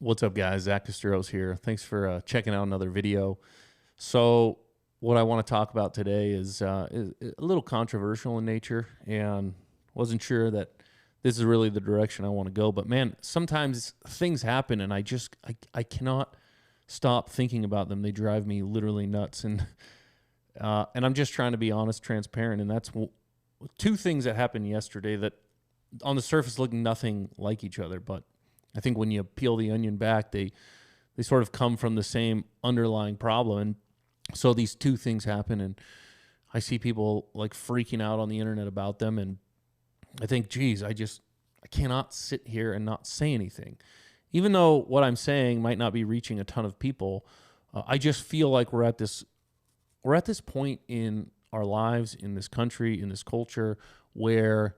What's up, guys? Zach Casteros here. Thanks for checking out another video. So, what I want to talk about today is a little controversial in nature, and wasn't sure that this is really the direction I want to go. But man, sometimes things happen, and I cannot stop thinking about them. They drive me literally nuts, and I'm just trying to be honest, transparent, and that's two things that happened yesterday that, on the surface, look nothing like each other, but I think when you peel the onion back, they sort of come from the same underlying problem. And so these two things happen, and I see people like freaking out on the internet about them. And I think, geez, I cannot sit here and not say anything. Even though what I'm saying might not be reaching a ton of people, I just feel like we're at this point in our lives, in this country, in this culture, where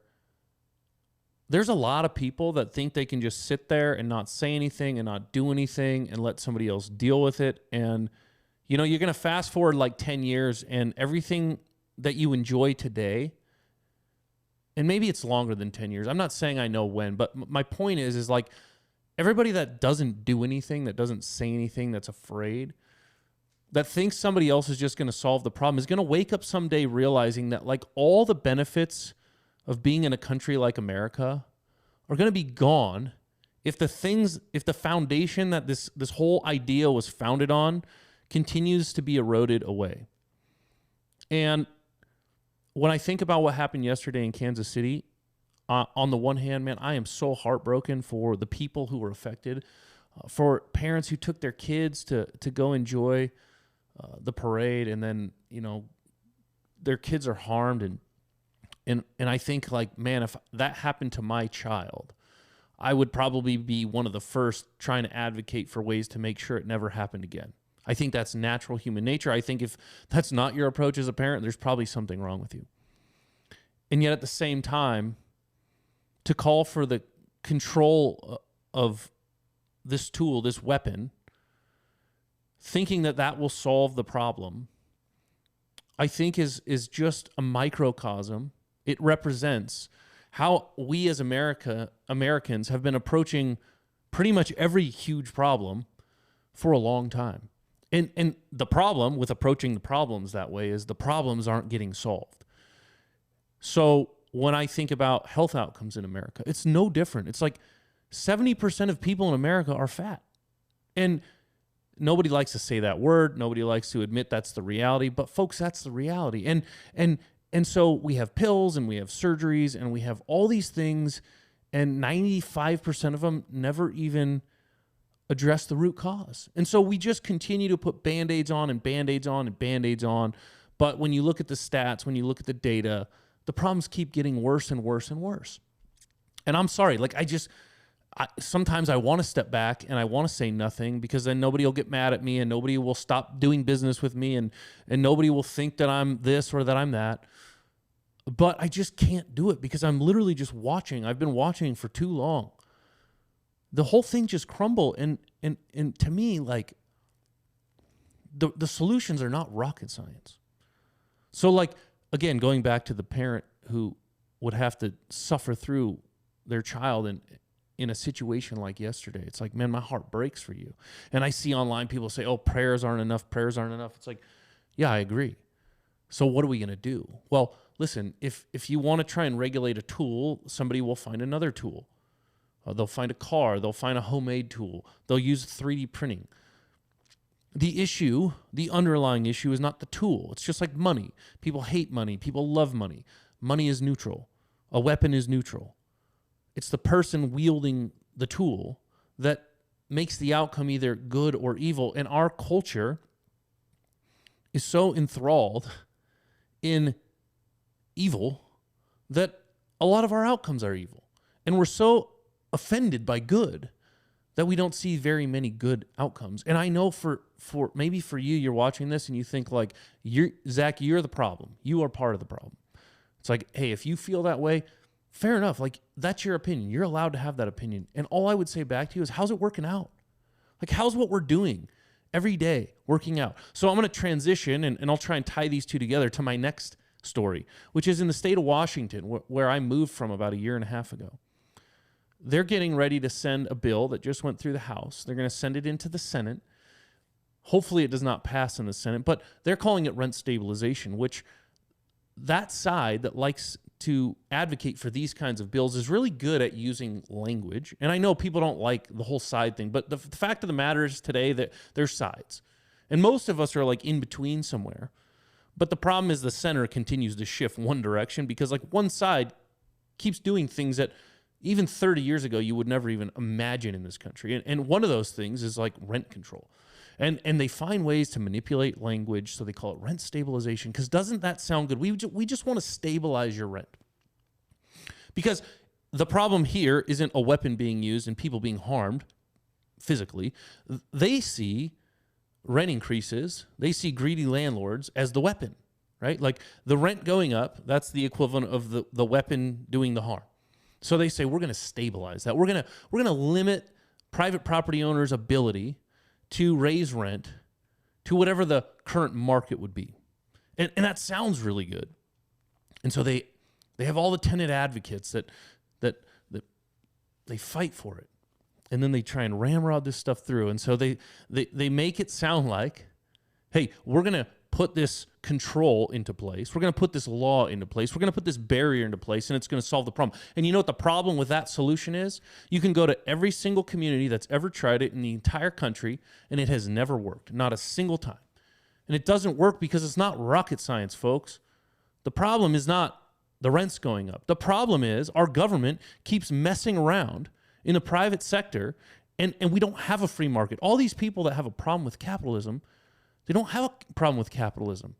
there's a lot of people that think they can just sit there and not say anything and not do anything and let somebody else deal with it. And, you're going to fast forward like 10 years and everything that you enjoy today, and maybe it's longer than 10 years. I'm not saying I know when, but my point is like everybody that doesn't do anything, that doesn't say anything, that's afraid, that thinks somebody else is just going to solve the problem, is going to wake up someday realizing that like all the benefits of being in a country like America are going to be gone if the foundation that this whole idea was founded on continues to be eroded away. And when I think about what happened yesterday in Kansas City, on the one hand, man, I am so heartbroken for the people who were affected, for parents who took their kids to go enjoy the parade, and then their kids are harmed. And I think, like, man, if that happened to my child, I would probably be one of the first trying to advocate for ways to make sure it never happened again. I think that's natural human nature. I think if that's not your approach as a parent, there's probably something wrong with you. And yet at the same time, to call for the control of this tool, this weapon, thinking that will solve the problem, I think is just a microcosm. It represents how we as Americans have been approaching pretty much every huge problem for a long time. And the problem with approaching the problems that way is the problems aren't getting solved. So when I think about health outcomes in America, it's no different. It's like 70% of people in America are fat. And nobody likes to say that word. Nobody likes to admit that's the reality. But folks, that's the reality. And so we have pills and we have surgeries and we have all these things, and 95% of them never even address the root cause. And so we just continue to put Band-Aids on and Band-Aids on and Band-Aids on. But when you look at the stats, when you look at the data, the problems keep getting worse and worse and worse. And I'm sorry, like sometimes I want to step back and I want to say nothing, because then nobody will get mad at me and nobody will stop doing business with me, and nobody will think that I'm this or that I'm that. But I just can't do it because I'm literally just watching. I've been watching for too long. The whole thing just crumble. And to me, like, the solutions are not rocket science. So, like, again, going back to the parent who would have to suffer through their child in a situation like yesterday, it's like, man, my heart breaks for you. And I see online people say, oh, prayers aren't enough. It's like, yeah, I agree. So what are we going to do? Well, listen, if you want to try and regulate a tool, somebody will find another tool. They'll find a car. They'll find a homemade tool. They'll use 3D printing. The underlying issue is not the tool. It's just like money. People hate money. People love money. Money is neutral. A weapon is neutral. It's the person wielding the tool that makes the outcome either good or evil. And our culture is so enthralled in evil that a lot of our outcomes are evil. And we're so offended by good that we don't see very many good outcomes. And I know for maybe for you, you're watching this and you think like, Zach, you're the problem. You are part of the problem. It's like, hey, if you feel that way, fair enough. Like, that's your opinion. You're allowed to have that opinion. And all I would say back to you is, how's it working out? Like, how's what we're doing every day working out? So I'm going to transition, and I'll try and tie these two together to my next story, which is in the state of Washington, where I moved from about a year and a half ago. they're getting ready to send a bill that just went through the House. They're going to send it into the Senate. Hopefully it does not pass in the Senate, but they're calling it rent stabilization, which that side that likes to advocate for these kinds of bills is really good at using language. And I know people don't like the whole side thing, but the fact of the matter is today that there's sides. And most of us are like in between somewhere. But the problem is the center continues to shift one direction because like one side keeps doing things that even 30 years ago you would never even imagine in this country. And one of those things is like rent control. And they find ways to manipulate language, so they call it rent stabilization, because doesn't that sound good? We just want to stabilize your rent. Because the problem here isn't a weapon being used and people being harmed physically. They see rent increases, they see greedy landlords as the weapon, right? Like the rent going up, that's the equivalent of the weapon doing the harm. So they say, we're going to stabilize that. We're going to limit private property owners' ability to raise rent to whatever the current market would be. And that sounds really good. And so they have all the tenant advocates that they fight for it. And then they try and ramrod this stuff through. And so they make it sound like, hey, we're going to put this control into place. We're going to put this law into place. We're going to put this barrier into place, and it's going to solve the problem. And you know what the problem with that solution is? You can go to every single community that's ever tried it in the entire country, and it has never worked, not a single time. And it doesn't work because it's not rocket science, folks. The problem is not the rents going up. The problem is our government keeps messing around in the private sector, and we don't have a free market. All these people that have a problem with capitalism, they don't have a problem with capitalism.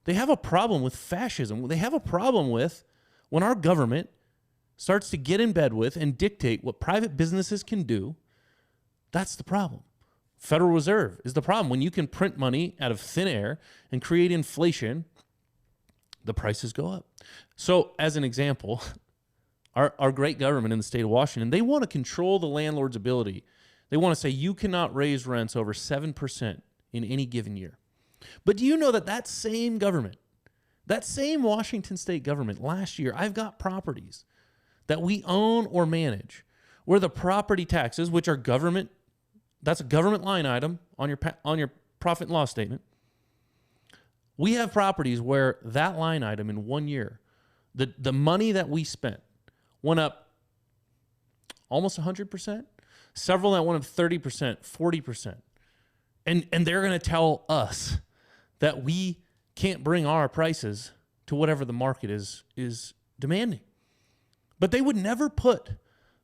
They have a problem with fascism. They have a problem with when our government starts to get in bed with and dictate what private businesses can do. That's the problem. Federal Reserve is the problem. When you can print money out of thin air and create inflation, the prices go up. So as an example, our great government in the state of Washington, they want to control the landlord's ability. They want to say you cannot raise rents over 7% in any given year. But do you know that same government, that same Washington state government, last year, I've got properties that we own or manage where the property taxes, which are government, that's a government line item on your profit and loss statement. We have properties where that line item in 1 year, the money that we spent went up almost 100%. Several that went up 30%, 40%. And they're going to tell us that we can't bring our prices to whatever the market is demanding. But they would never put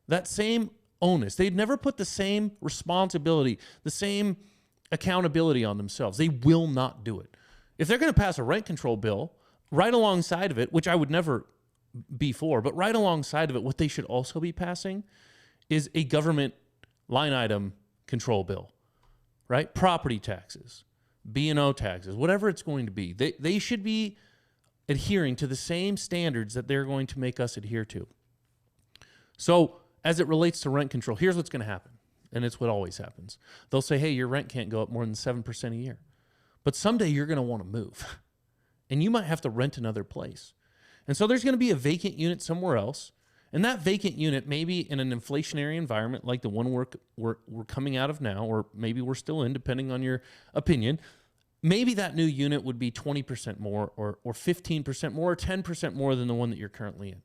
that same onus. They'd never put the same responsibility, the same accountability on themselves. They will not do it. If they're going to pass a rent control bill, right alongside of it, which I would never be for, but right alongside of it, what they should also be passing is a government line item control bill. Right? Property taxes, B&O taxes, whatever it's going to be. They should be adhering to the same standards that they're going to make us adhere to. So as it relates to rent control, here's what's going to happen. And it's what always happens. They'll say, hey, your rent can't go up more than 7% a year. But someday you're going to want to move. And you might have to rent another place. And so there's going to be a vacant unit somewhere else. And that vacant unit, maybe in an inflationary environment like the one we're coming out of now, or maybe we're still in, depending on your opinion, maybe that new unit would be 20% more or 15% more or 10% more than the one that you're currently in.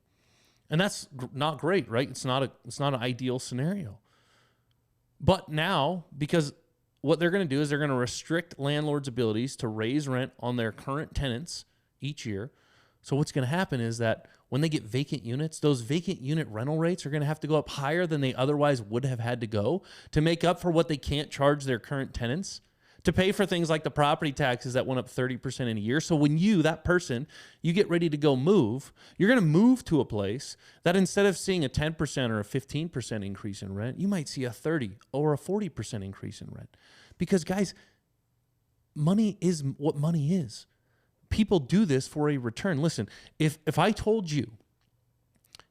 And that's not great, right? It's not an ideal scenario. But now, because what they're going to do is they're going to restrict landlords' abilities to raise rent on their current tenants each year. So what's going to happen is that when they get vacant units, those vacant unit rental rates are going to have to go up higher than they otherwise would have had to go to make up for what they can't charge their current tenants, to pay for things like the property taxes that went up 30% in a year. So when that person, you get ready to go move, you're going to move to a place that instead of seeing a 10% or a 15% increase in rent, you might see a 30 or a 40% increase in rent. Because guys, money is what money is. People do this for a return. Listen, if I told you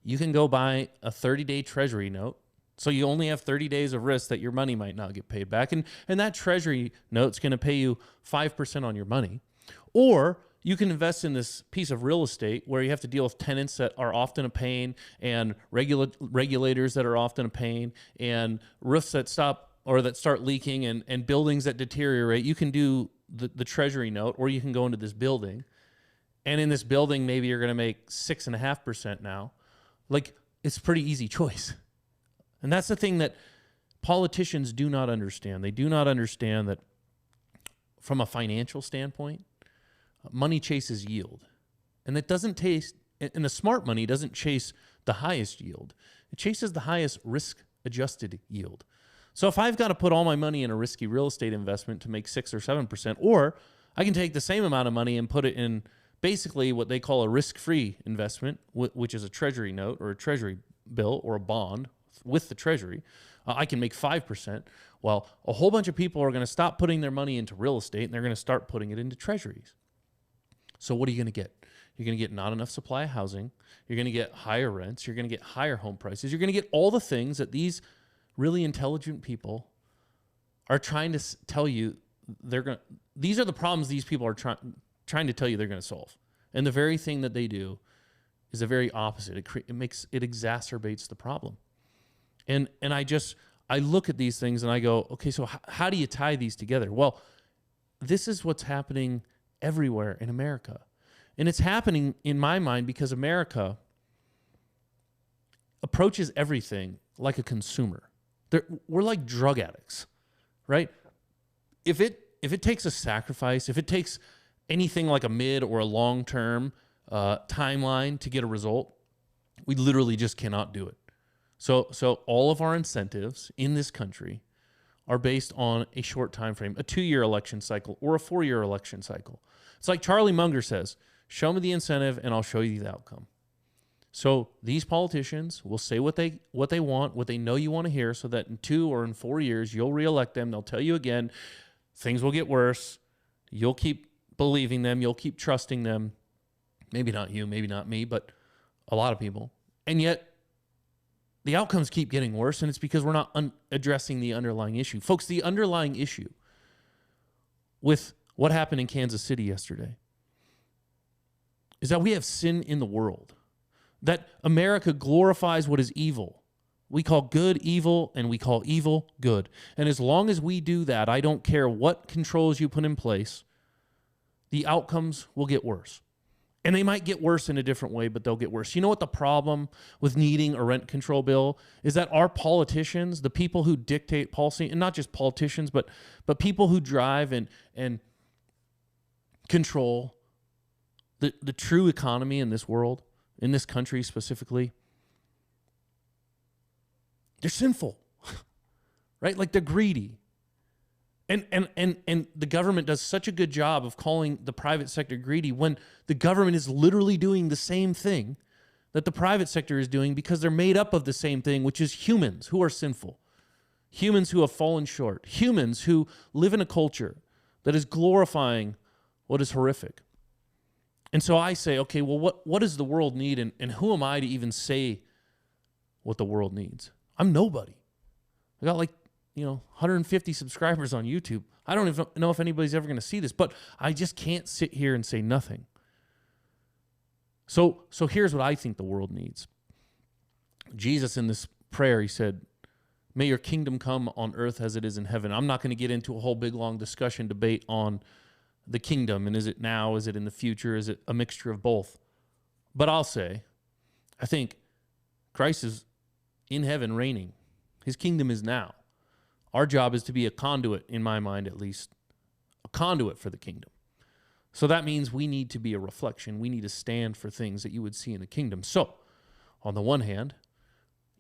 can go buy a 30-day treasury note, so you only have 30 days of risk that your money might not get paid back, and that treasury note's going to pay you 5% on your money, or you can invest in this piece of real estate where you have to deal with tenants that are often a pain, and regulators that are often a pain, and roofs that start leaking, and buildings that deteriorate. You can do the treasury note, or you can go into this building, and in this building, maybe you're going to make 6.5% now. Like, it's a pretty easy choice. And that's the thing that politicians do not understand. They do not understand that from a financial standpoint, money chases yield. And and the smart money doesn't chase the highest yield. It chases the highest risk-adjusted yield. So if I've got to put all my money in a risky real estate investment to make 6 or 7%, or I can take the same amount of money and put it in basically what they call a risk-free investment, which is a treasury note or a treasury bill or a bond with the treasury, I can make 5%. Well, a whole bunch of people are going to stop putting their money into real estate, and they're going to start putting it into treasuries. So what are you going to get? You're going to get not enough supply of housing. You're going to get higher rents. You're going to get higher home prices. You're going to get all the things that these really intelligent people are trying to tell you these are the problems these people are trying to tell you they're going to solve. And the very thing that they do is the very opposite. It exacerbates the problem. And I look at these things and I go, okay, so how do you tie these together? Well, this is what's happening everywhere in America. And it's happening, in my mind, because America approaches everything like a consumer. We're like drug addicts, right? If it takes a sacrifice, if it takes anything like a mid or a long-term timeline to get a result, we literally just cannot do it. So all of our incentives in this country are based on a short time frame, a 2-year election cycle or a 4-year election cycle. It's like Charlie Munger says, show me the incentive and I'll show you the outcome. So these politicians will say what they want, what they know you want to hear, so that in 2 or in 4 years, you'll reelect them. They'll tell you again, things will get worse. You'll keep believing them. You'll keep trusting them. Maybe not you, maybe not me, but a lot of people. And yet, the outcomes keep getting worse, and it's because we're not addressing the underlying issue. Folks, the underlying issue with what happened in Kansas City yesterday is that we have sin in the world, that America glorifies what is evil. We call good evil, and we call evil good. And as long as we do that, I don't care what controls you put in place, the outcomes will get worse. And they might get worse in a different way, but they'll get worse. You know what the problem with needing a rent control bill is? That our politicians, the people who dictate policy, and not just politicians, but people who drive and control the true economy in this world, in this country specifically, they're sinful, right? Like, they're greedy. And the government does such a good job of calling the private sector greedy when the government is literally doing the same thing that the private sector is doing, because they're made up of the same thing, which is humans who are sinful, humans who have fallen short, humans who live in a culture that is glorifying what is horrific. And so I say, okay, well, what does the world need, and who am I to even say what the world needs? I'm nobody. I got 150 subscribers on YouTube. I don't even know if anybody's ever going to see this, but I just can't sit here and say nothing. So here's what I think the world needs. Jesus, in this prayer, he said, may your kingdom come on earth as it is in heaven. I'm not going to get into a whole big, long discussion, debate on the kingdom, and is it now, is it in the future, is it a mixture of both? But I'll say, I think Christ is in heaven reigning. His kingdom is now. Our job is to be a conduit, in my mind at least, a conduit for the kingdom. So that means we need to be a reflection. We need to stand for things that you would see in the kingdom. So, on the one hand,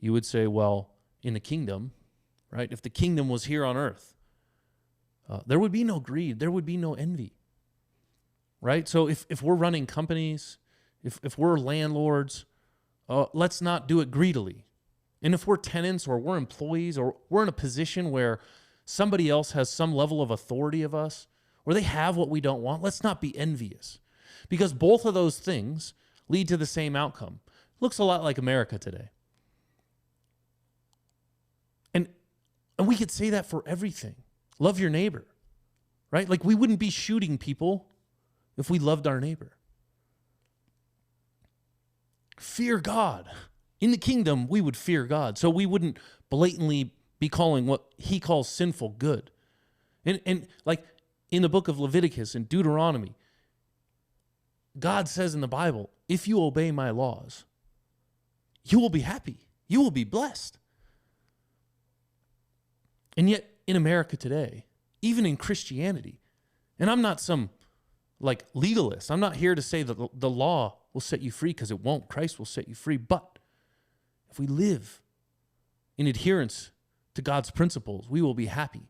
you would say, well, in the kingdom, right, if the kingdom was here on earth, there would be no greed, there would be no envy, right? So if we're running companies, if we're landlords, let's not do it greedily. And if we're tenants or we're employees or we're in a position where somebody else has some level of authority of us, or they have what we don't want, let's not be envious. Because both of those things lead to the same outcome. Looks a lot like America today. And we could say that for everything. Love your neighbor, right? Like, we wouldn't be shooting people if we loved our neighbor. Fear God. In the kingdom, we would fear God. So we wouldn't blatantly be calling what he calls sinful good. And like in the book of Leviticus and Deuteronomy, God says in the Bible, if you obey my laws, you will be happy. You will be blessed. And yet in America today, even in Christianity, and I'm not some like legalist. I'm not here to say that the law will set you free, because it won't. Christ will set you free. But if we live in adherence to God's principles, we will be happy.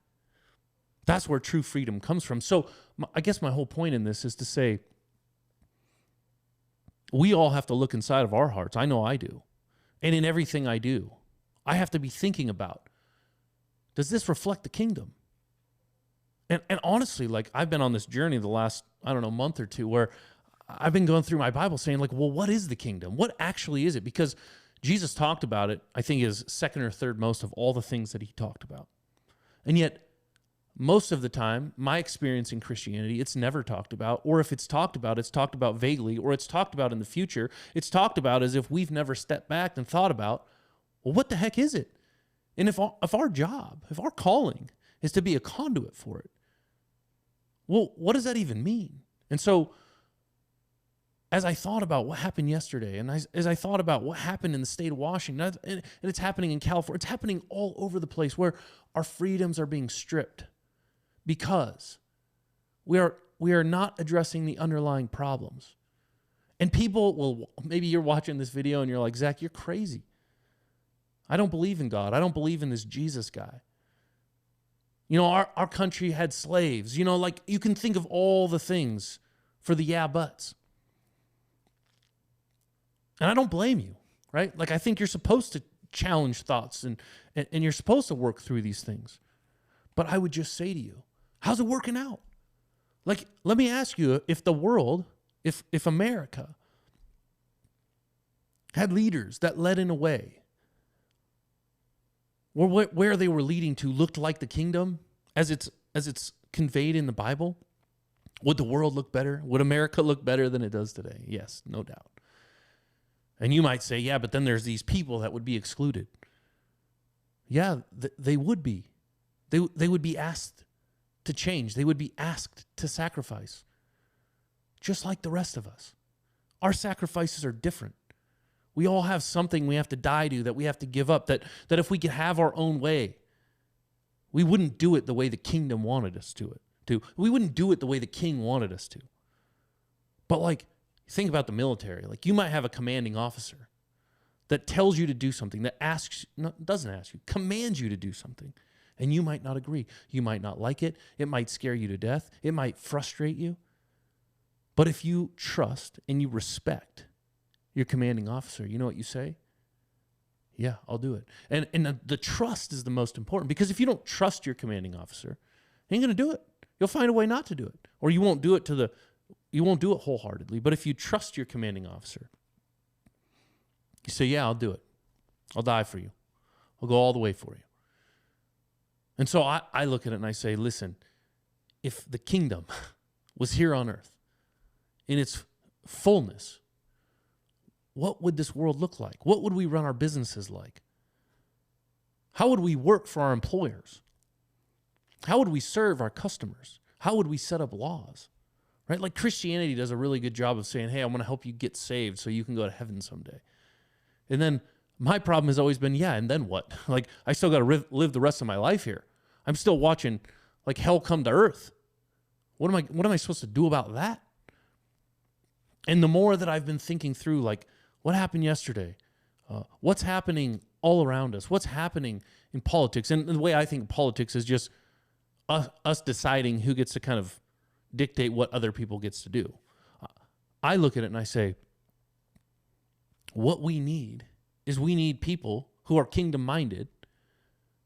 That's where true freedom comes from. So I guess my whole point in this is to say, we all have to look inside of our hearts. I know I do. And in everything I do, I have to be thinking about, does this reflect the kingdom? And honestly, like I've been on this journey the last, month or two, where I've been going through my Bible saying like, well, what is the kingdom? What actually is it? Because Jesus talked about it, I think, is second or third most of all the things that he talked about. And yet, most of the time, my experience in Christianity, it's never talked about. Or if it's talked about vaguely, or it's talked about in the future. It's talked about as if we've never stepped back and thought about, well, what the heck is it? And if our job, if our calling is to be a conduit for it, well, what does that even mean? And so, as I thought about what happened yesterday, and as I thought about what happened in the state of Washington, and it's happening in California, it's happening all over the place, where our freedoms are being stripped because we are not addressing the underlying problems. And people will, maybe you're watching this video and you're like, Zach, you're crazy. I don't believe in God. I don't believe in this Jesus guy. You know, our country had slaves. You know, like you can think of all the things for the yeah buts. And I don't blame you, right? Like I think you're supposed to challenge thoughts and you're supposed to work through these things. But I would just say to you, how's it working out? Like, let me ask you, if the world, if America had leaders that led in a way where they were leading to looked like the kingdom as it's conveyed in the Bible, would the world look better? Would America look better than it does today? Yes, no doubt. And you might say, yeah, but then there's these people that would be excluded. Yeah, they would be. They would be asked to change. They would be asked to sacrifice, just like the rest of us. Our sacrifices are different. We all have something we have to die to, that we have to give up, that if we could have our own way, we wouldn't do it the way the kingdom wanted us to. We wouldn't do it the way the king wanted us to. But like, think about the military. Like you might have a commanding officer that tells you to do something, that doesn't ask you, commands you to do something. And you might not agree. You might not like it. It might scare you to death. It might frustrate you. But if you trust and you respect your commanding officer, you know what you say? Yeah, I'll do it. And the trust is the most important, because if you don't trust your commanding officer, you ain't going to do it. You'll find a way not to do it. Or you won't do it wholeheartedly. But if you trust your commanding officer, you say, yeah, I'll do it. I'll die for you. I'll go all the way for you. And so I look at it and I say, listen, if the kingdom was here on earth in its fullness, what would this world look like? What would we run our businesses like? How would we work for our employers? How would we serve our customers? How would we set up laws? Right? Like Christianity does a really good job of saying, hey, I want to help you get saved so you can go to heaven someday. And then my problem has always been, yeah, and then what? Like, I still got to live the rest of my life here. I'm still watching like hell come to earth. What am I supposed to do about that? And the more that I've been thinking through, like, what happened yesterday? What's happening all around us? What's happening in politics? And the way I think politics is just us deciding who gets to kind of dictate what other people gets to do. I look at it and I say, what we need is people who are kingdom-minded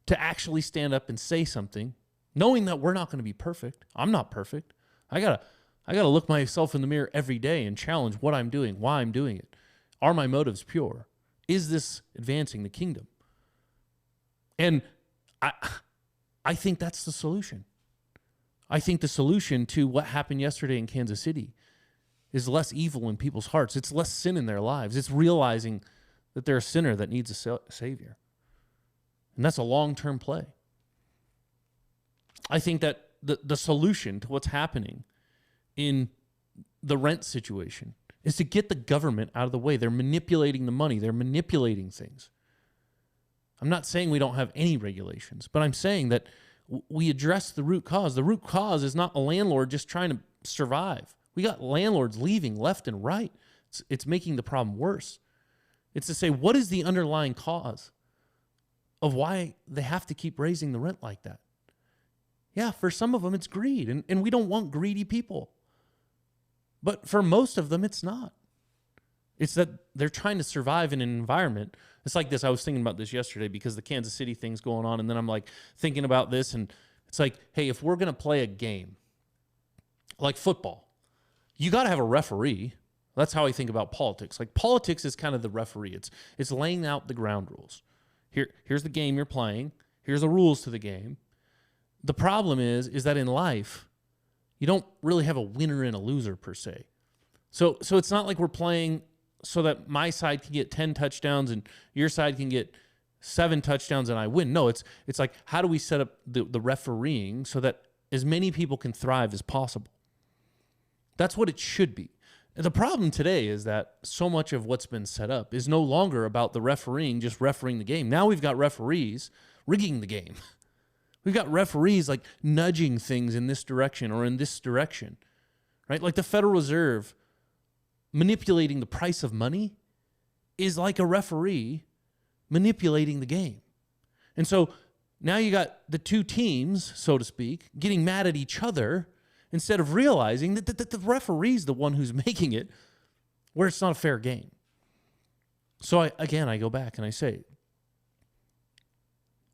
to actually stand up and say something, knowing that we're not going to be perfect. I'm not perfect. I gotta look myself in the mirror every day and challenge what I'm doing, why I'm doing it. Are my motives pure? Is this advancing the kingdom? And I think that's the solution. I think the solution to what happened yesterday in Kansas City is less evil in people's hearts. It's less sin in their lives. It's realizing that they're a sinner that needs a Savior. And that's a long-term play. I think that the solution to what's happening in the rent situation is to get the government out of the way. They're manipulating the money. They're manipulating things. I'm not saying we don't have any regulations, but I'm saying that we address the root cause. The root cause is not a landlord just trying to survive. We got landlords leaving left and right. It's making the problem worse. It's to say, what is the underlying cause of why they have to keep raising the rent like that? Yeah, for some of them, it's greed, and we don't want greedy people. But for most of them, it's not. It's that they're trying to survive in an environment. It's like this. I was thinking about this yesterday because the Kansas City thing's going on, and then I'm like thinking about this, and it's like, hey, if we're going to play a game like football, you got to have a referee. That's how I think about politics. Like politics is kind of the referee. It's laying out the ground rules. Here's the game you're playing. Here's the rules to the game. The problem is that in life, you don't really have a winner and a loser per se. So it's not like we're playing so that my side can get 10 touchdowns and your side can get 7 touchdowns and I win. No, it's like, how do we set up the refereeing so that as many people can thrive as possible? That's what it should be. The problem today is that so much of what's been set up is no longer about the refereeing, just refereeing the game. Now we've got referees rigging the game. We've got referees like nudging things in this direction or in this direction, right? Like the Federal Reserve manipulating the price of money is like a referee manipulating the game. And so now you got the two teams, so to speak, getting mad at each other instead of realizing that the referee's the one who's making it where it's not a fair game. So I go back and I say,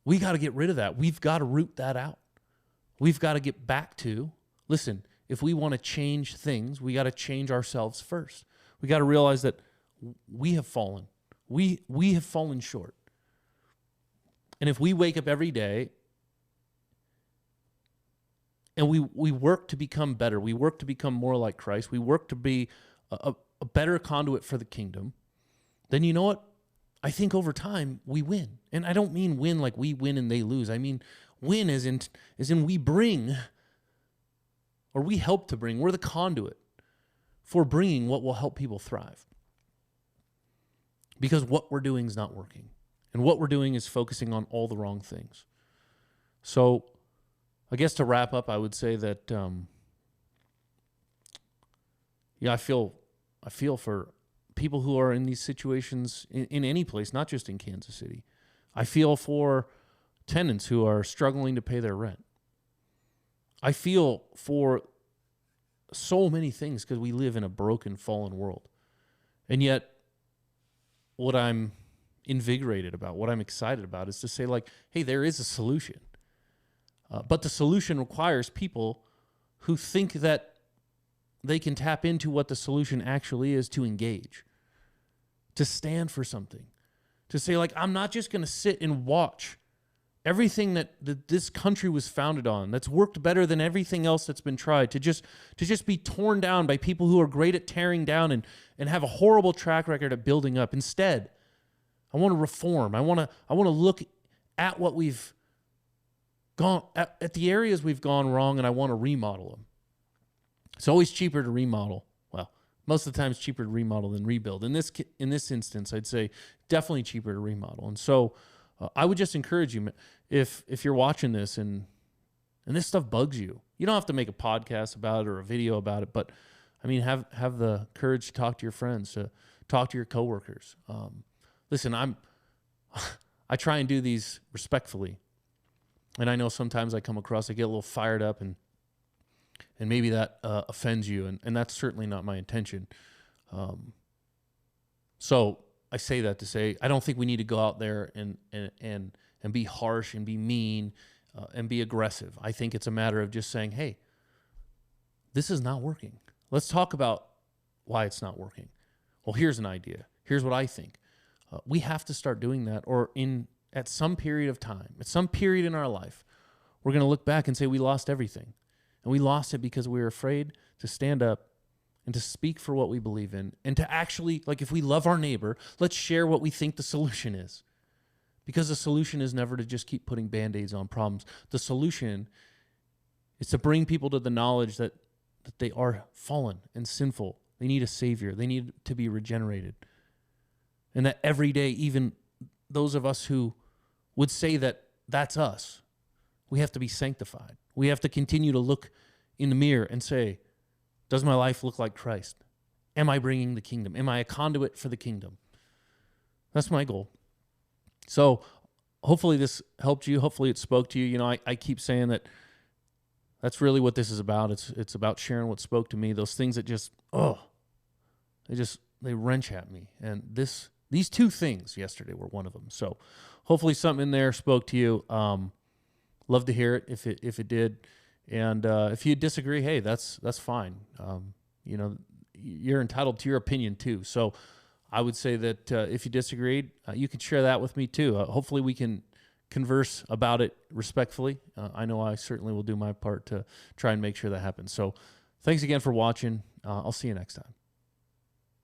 we got to get rid of that. We've got to root that out. We've got to get back to, listen, if we want to change things, we got to change ourselves first. We got to realize that we have fallen. We have fallen short. And if we wake up every day and we work to become better, we work to become more like Christ, we work to be a better conduit for the kingdom, then you know what? I think over time we win. And I don't mean win like we win and they lose. I mean win as in we bring, or we help to bring, we're the conduit for bringing what will help people thrive. Because what we're doing is not working. And what we're doing is focusing on all the wrong things. So I guess to wrap up, I would say that, I feel for people who are in these situations in any place, not just in Kansas City. I feel for tenants who are struggling to pay their rent. I feel for so many things because we live in a broken, fallen world. And yet, what I'm invigorated about, what I'm excited about is to say, like, hey, there is a solution. But the solution requires people who think that they can tap into what the solution actually is to engage, to stand for something, to say, like, I'm not just going to sit and watch everything that this country was founded on, that's worked better than everything else that's been tried, to just be torn down by people who are great at tearing down and have a horrible track record at building up. Instead, I want to reform. I want to look at what we've gone at the areas we've gone wrong, and I want to remodel them. It's always cheaper to remodel. Well, most of the time it's cheaper to remodel than rebuild. In this instance, I'd say definitely cheaper to remodel. And so I would just encourage you, if you're watching this and this stuff bugs you, you don't have to make a podcast about it or a video about it, but I mean, have the courage to talk to your friends, to talk to your coworkers. Listen, I try and do these respectfully. And I know sometimes I come across, I get a little fired up, and maybe that offends you, and that's certainly not my intention. So I say that to say, I don't think we need to go out there and be harsh and be mean and be aggressive. I think it's a matter of just saying, hey, this is not working. Let's talk about why it's not working. Well, here's an idea. Here's what I think. We have to start doing that, or at some period of time, at some period in our life, we're going to look back and say we lost everything. And we lost it because we were afraid to stand up and to speak for what we believe in, and to actually, like, if we love our neighbor, let's share what we think the solution is. Because the solution is never to just keep putting Band-Aids on problems. The solution is to bring people to the knowledge that they are fallen and sinful. They need a Savior. They need to be regenerated. And that every day, even those of us who would say that that's us, we have to be sanctified. We have to continue to look in the mirror and say, does my life look like Christ? Am I bringing the kingdom? Am I a conduit for the kingdom? That's my goal. So hopefully this helped you. Hopefully it spoke to you. You know, I keep saying that that's really what this is about. It's about sharing what spoke to me. Those things that just, they wrench at me. And these two things yesterday were one of them. So hopefully something in there spoke to you. Love to hear it if it did. And if you disagree, hey, that's fine. You know, you're entitled to your opinion too. So I would say that if you disagreed, you can share that with me too. Hopefully we can converse about it respectfully. I know I certainly will do my part to try and make sure that happens. So thanks again for watching. I'll see you next time.